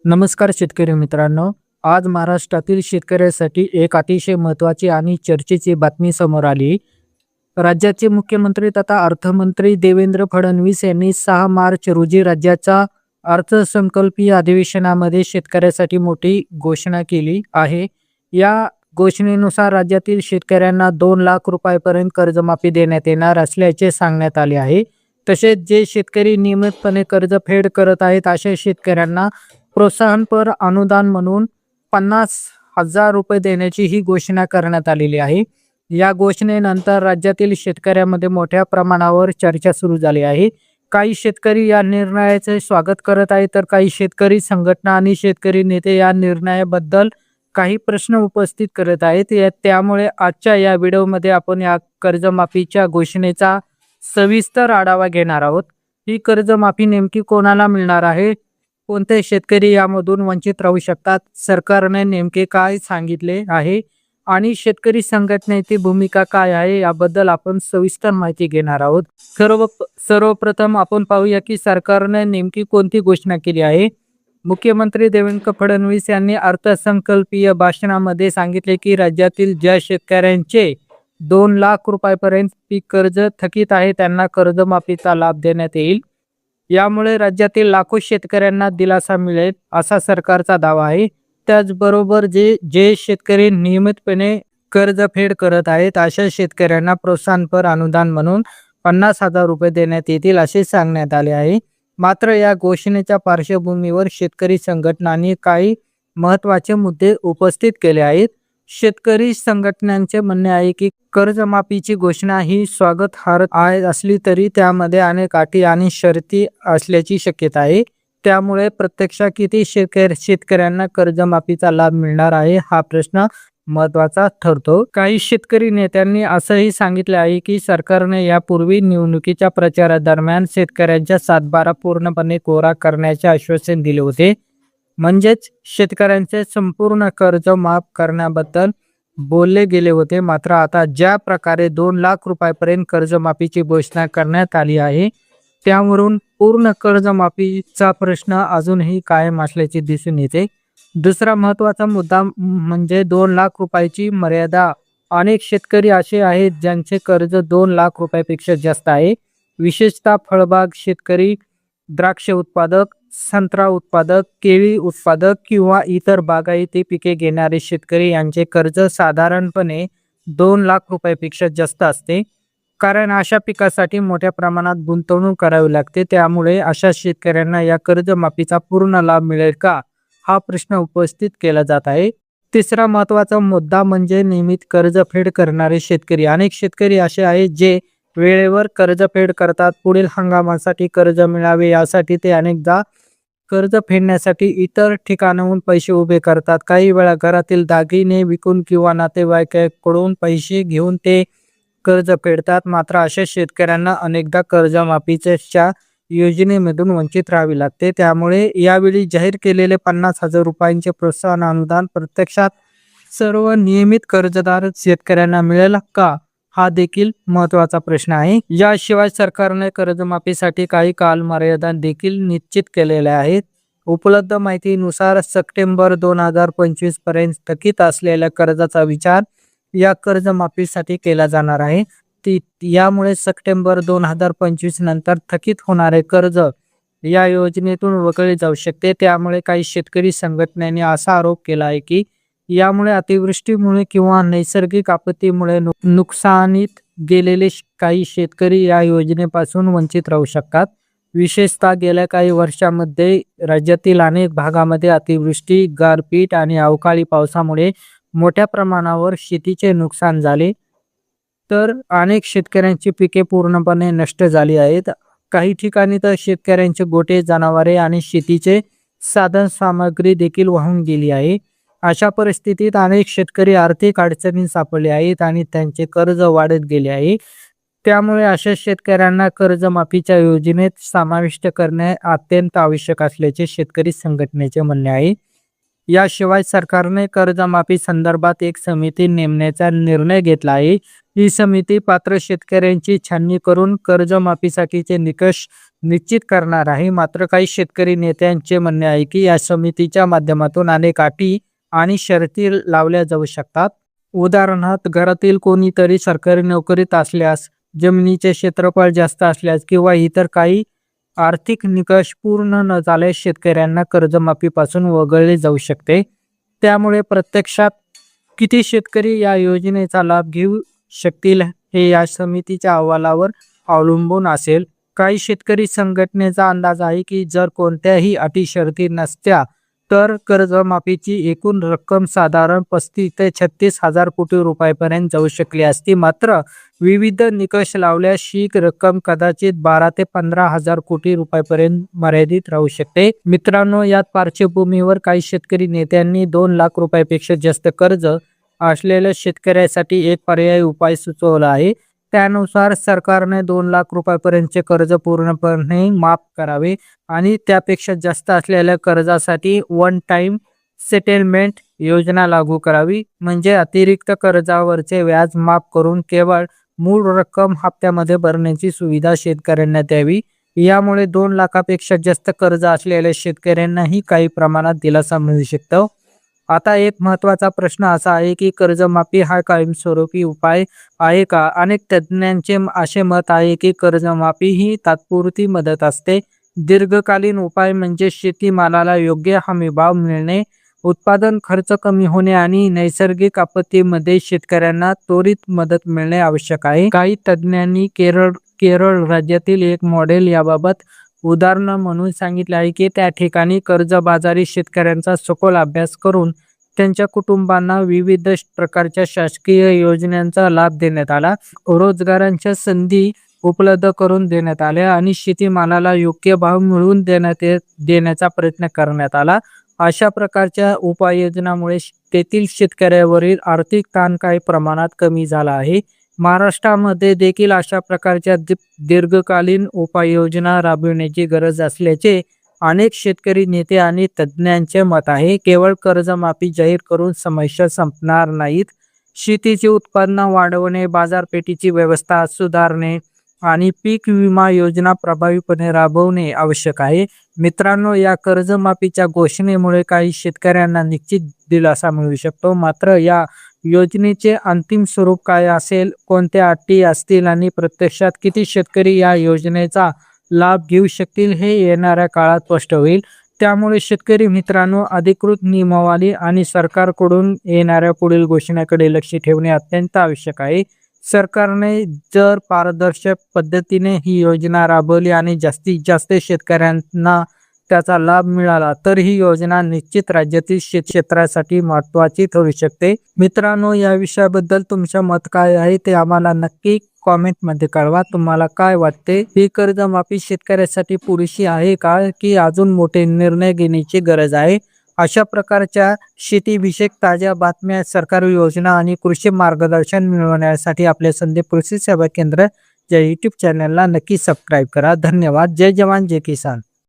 नमस्कार शेतकरी मित्रांनो. आज महाराष्ट्रातील शेतकऱ्यांसाठी एक अतिशय महत्त्वाची आणि चर्चेची बातमी समोर आली. राज्याचे मुख्यमंत्री तथा अर्थमंत्री देवेंद्र फडणवीस यांनी 6 मार्च रोजी राज्याच्या अर्थसंकल्पीय अधिवेशनामध्ये शेतकऱ्यांसाठी मोठी घोषणा केली आहे. या घोषणेनुसार राज्यातील शेतकऱ्यांना 2 लाख रुपयांपर्यंत कर्जमाफी देण्यात येणार असल्याचे सांगण्यात आले आहे. तसेच जे शेतकरी नियमितपणे कर्जफेड करत आहेत अशा शेतकऱ्यांना प्रोत्साहनपर अनुदान म्हणून 50,000 रुपये देण्याची ही घोषणा करण्यात आलेली आहे. या घोषणेनंतर राज्यातील शेतकऱ्यांमध्ये मोठ्या प्रमाणावर चर्चा सुरू झाली आहे. काही शेतकरी या निर्णयाचे स्वागत करत आहेत, तर काही शेतकरी संघटना आणि शेतकरी नेते या निर्णयाबद्दल काही प्रश्न उपस्थित करत आहेत. त्यामुळे आजच्या या व्हिडिओमध्ये आपण या कर्जमाफीच्या घोषणेचा सविस्तर आढावा घेणार आहोत. ही कर्जमाफी नेमकी कोणाला मिळणार आहे? कोणते शेतकरी यामधून वंचित राहू शकतात? सरकारने नेमके काय सांगितले आहे आणि शेतकरी संघटनेची भूमिका काय आहे याबद्दल आपण सविस्तर माहिती घेणार आहोत. सर्वप्रथम आपण पाहूया की सरकारने नेमकी कोणती घोषणा केली आहे. मुख्यमंत्री देवेंद्र फडणवीस यांनी अर्थसंकल्पीय भाषणामध्ये सांगितले की राज्यातील ज्या शेतकऱ्यांचे 2 लाख रुपयांपर्यंत पीक कर्ज थकीत आहे त्यांना कर्जमाफीचा लाभ देण्यात येईल. यामुळे राज्यातील लाखो शेतकऱ्यांना दिलासा मिळेल असा सरकारचा दावा आहे. त्याचबरोबर जे शेतकरी नियमितपणे कर्जफेड करत आहेत अशा शेतकऱ्यांना प्रोत्साहनपर अनुदान म्हणून 50,000 रुपये देण्यात येतील असे सांगण्यात आले आहे. मात्र या घोषणेच्या पार्श्वभूमीवर शेतकरी संघटनांनी काही महत्त्वाचे मुद्दे उपस्थित केले आहेत. शेतकरी संघटनांचे म्हणणे आहे की कर्जमाफीची घोषणा ही स्वागतार्ह असली तरी त्यामध्ये अनेक अटी आणि शर्ती असल्याची शक्यता आहे. त्यामुळे प्रत्यक्षात किती शेतकऱ्यांना कर्जमाफीचा लाभ मिळणार आहे हा प्रश्न महत्त्वाचा ठरतो. काही शेतकरी नेत्यांनी असंही सांगितले आहे की सरकारने यापूर्वी निवडणुकीच्या प्रचारादरम्यान शेतकऱ्यांच्या सातबारा पूर्णपणे कोरा करण्याचे आश्वासन दिले होते. म्हणजेच शेतकऱ्यांचे संपूर्ण कर्ज माफ करण्याबद्दल बोलले गेले होते. मात्र आता ज्या प्रकारे 2 लाख रुपयांपर्यंत कर्जमाफीची घोषणा करण्यात आली आहे त्यावरून पूर्ण कर्जमाफीचा प्रश्न अजूनही कायम असल्याचे दिसून येते. दुसरा महत्त्वाचा मुद्दा म्हणजे 2 लाख रुपयाची मर्यादा. अनेक शेतकरी असे आहेत ज्यांचे कर्ज 2 लाख रुपयापेक्षा जास्त आहे. विशेषतः फळबाग शेतकरी, द्राक्ष उत्पादक, संत्रा उत्पादक, केळी उत्पादक किंवा इतर बागायती पिके घेणारे शेतकरी यांचे कर्ज साधारणपणे 2 लाख रुपयापेक्षा जास्त असते. कारण अशा पिकासाठी मोठ्या प्रमाणात गुंतवणूक करावी लागते. त्यामुळे अशा शेतकऱ्यांना या कर्जमाफीचा पूर्ण लाभ मिळेल का हा प्रश्न उपस्थित केला जात आहे. तिसरा महत्त्वाचा मुद्दा म्हणजे नियमित कर्जफेड करणारे शेतकरी. अनेक शेतकरी असे आहेत जे वेळेवर कर्जफेड करतात. पुढील हंगामासाठी कर्ज मिळावे यासाठी ते अनेकदा कर्ज फेडण्यासाठी इतर ठिकाणाहून पैसे उभे करतात. काही वेळा घरातील दागिने विकून किंवा नातेवाईकांकडून पैसे घेऊन ते कर्ज फेडतात. मात्र अशा शेतकऱ्यांना अनेकदा कर्जमाफीच्या योजनेमधून वंचित राहावे लागते. त्यामुळे यावेळी जाहीर केलेले 50,000 रुपयांचे प्रोत्साहन अनुदान प्रत्यक्षात सर्व नियमित कर्जदार शेतकऱ्यांना मिळेल का हा देखील महत्त्वाचा प्रश्न आहे. याशिवाय सरकारने कर्जमाफीसाठी काही कालमर्यादा देखील निश्चित केलेल्या आहेत. उपलब्ध माहितीनुसार सप्टेंबर 2025 पर्यंत थकीत असलेल्या कर्जाचा विचार या कर्जमाफीसाठी केला जाणार आहे. यामुळे सप्टेंबर 2025 नंतर थकीत होणारे कर्ज या योजनेतून वगळले जाऊ शकते. त्यामुळे काही शेतकरी संघटनांनी असा आरोप केला आहे की यामुळे अतिवृष्टीमुळे किंवा नैसर्गिक आपत्तीमुळे नुकसानीत गेलेले काही शेतकरी या योजनेपासून वंचित राहू शकतात. विशेषतः गेल्या काही वर्षांमध्ये राज्यातील अनेक भागामध्ये अतिवृष्टी, गारपीट आणि अवकाळी पावसामुळे मोठ्या प्रमाणावर शेतीचे नुकसान झाले. तर अनेक शेतकऱ्यांची पिके पूर्णपणे नष्ट झाली आहेत. काही ठिकाणी तर शेतकऱ्यांचे गोटे, जनावरे आणि शेतीचे साधन सामग्री देखील वाहून गेली आहे. अशा परिस्थितीत अनेक शेतकरी आर्थिक अडचणीत सापडले आहेत आणि त्यांचे कर्ज वाढत गेले आहे. त्यामुळे अशा शेतकऱ्यांना कर्जमाफीच्या योजनेत समाविष्ट करणे अत्यंत आवश्यक असल्याचे शेतकरी संघटनेचे म्हणणे आहे. याशिवाय सरकारने कर्जमाफी संदर्भात एक समिती नेमण्याचा निर्णय घेतला आहे. ही समिती पात्र शेतकऱ्यांची छाननी करून कर्जमाफीसाठीचे निकष निश्चित करणार आहे. मात्र काही शेतकरी नेत्यांचे म्हणणे आहे की या समितीच्या माध्यमातून अनेक अटी आणि शर्ती लावल्या जाऊ शकतात. उदाहरणार्थ, घरातील कोणीतरी सरकारी नोकरीत असल्यास, जमिनीचे क्षेत्रफळ जास्त असल्यास किंवा इतर काही आर्थिक निकष पूर्ण न झाल्यास शेतकऱ्यांना कर्जमाफीपासून वगळले जाऊ शकते. त्यामुळे प्रत्यक्षात किती शेतकरी या योजनेचा लाभ घेऊ शकतील हे या समितीच्या अहवालावर अवलंबून असेल. काही शेतकरी संघटनेचा अंदाज आहे की जर कोणत्याही अटी शर्ती नसत्या तर कर्जमाफीची एकूण रक्कम साधारण 35 ते 36 हजार कोटी रुपयांपर्यंत जाऊ शकली असती. मात्र विविध निकष लावल्यास ही रक्कम कदाचित 12 ते 15 हजार कोटी रुपयांपर्यंत मर्यादित राहू शकते. मित्रांनो, यात पार्श्वभूमीवर काही शेतकरी नेत्यांनी 2 लाख रुपयापेक्षा जास्त कर्ज असलेल्या शेतकऱ्यासाठी एक पर्यायी उपाय सुचवला आहे. त्यानुसार सरकारने 2 लाख रुपयापर्यंतचे कर्ज पूर्णपणे माफ करावे आणि त्यापेक्षा जास्त असलेल्या कर्जासाठी वन टाइम सेटलमेंट योजना लागू करावी. म्हणजे अतिरिक्त कर्जावरचे व्याज माफ करून केवळ मूळ रक्कम हप्त्यामध्ये भरण्याची सुविधा शेतकऱ्यांना द्यावी. यामुळे 2 लाखापेक्षा जास्त कर्ज असलेल्या शेतकऱ्यांनाही काही प्रमाणात दिलासा मिळू शकतो. आता एक महत्त्वाचा प्रश्न असा आहे की कर्जमाफी हा कायमस्वरूपी उपाय आहे का? अनेक तज्ज्ञांचे असे मत आहे की कर्जमाफी ही तात्पुरती मदत असते. दीर्घकालीन उपाय म्हणजे शेतीमालाला योग्य हमीभाव मिळणे, उत्पादन खर्च कमी होणे आणि नैसर्गिक आपत्तीमध्ये शेतकऱ्यांना त्वरित मदत मिळणे आवश्यक आहे. काही तज्ज्ञांनी केरळ राज्यातील एक मॉडेल याबाबत उदाहरण म्हणून सांगितले आहे की त्या ठिकाणी कर्जबाजारी शेतकऱ्यांचा सखोल अभ्यास करून त्यांच्या कुटुंबांना विविध प्रकारच्या शासकीय योजनांचा लाभ देण्यात आला, रोजगारांच्या संधी उपलब्ध करून देण्यात आल्या आणि शेतीमालाला योग्य भाव मिळवून देण्याचा प्रयत्न करण्यात आला. अशा प्रकारच्या उपाययोजनामुळे तेथील शेतकऱ्यावरील आर्थिक ताण काही प्रमाणात कमी झाला आहे. महाराष्ट्रामध्ये देखील अशा प्रकारच्या दीर्घकालीन उपाययोजना राबविण्याची गरज असल्याचे अनेक शेतकरी नेते आणि तज्ज्ञांचे मत आहे. केवळ कर्जमाफी जाहीर करून समस्या संपणार नाहीत. शेतीचे उत्पन्न वाढवणे, बाजारपेठेची व्यवस्था सुधारणे आणि पीक विमा योजना प्रभावीपणे राबवणे आवश्यक आहे. मित्रांनो, या कर्जमाफीच्या घोषणेमुळे काही शेतकऱ्यांना निश्चित दिलासा मिळू शकतो. मात्र या योजनेचे अंतिम स्वरूप काय असेल, कोणत्या अटी असतील आणि प्रत्यक्षात किती शेतकरी या योजनेचा लाभ घेऊ शकतील हे येणाऱ्या काळात स्पष्ट होईल. त्यामुळे शेतकरी मित्रांनो, अधिकृत नियमावली आणि सरकारकडून येणाऱ्या पुढील घोषणेकडे लक्ष ठेवणे अत्यंत आवश्यक आहे. सरकारने जर पारदर्शक पद्धतीने ही योजना राबवली आणि जास्तीत जास्त शेतकऱ्यांना त्याचा लाभ मिळाला तर ही योजना निश्चित राज्यातील क्षेत्रासाठी महत्त्वाची ठरू शकते. मित्रांनो, या विषयाबद्दल तुमचे मत काय आहे ते आम्हाला नक्की कॉमेंटमध्ये कळवा. तुम्हाला काय वाटते? ही कर्जमाफी शेतकऱ्यासाठी पुरेशी आहे का की अजून मोठे निर्णय घेण्याची गरज आहे? अशा प्रकारच्या शेतीविषयक ताज्या बातम्या, सरकारी योजना आणि कृषी मार्गदर्शन मिळवण्यासाठी आपल्या संदीप कृषी सेवा केंद्र या YouTube चॅनलला नक्की सबस्क्राईब करा. धन्यवाद. जय जवान जय किसान.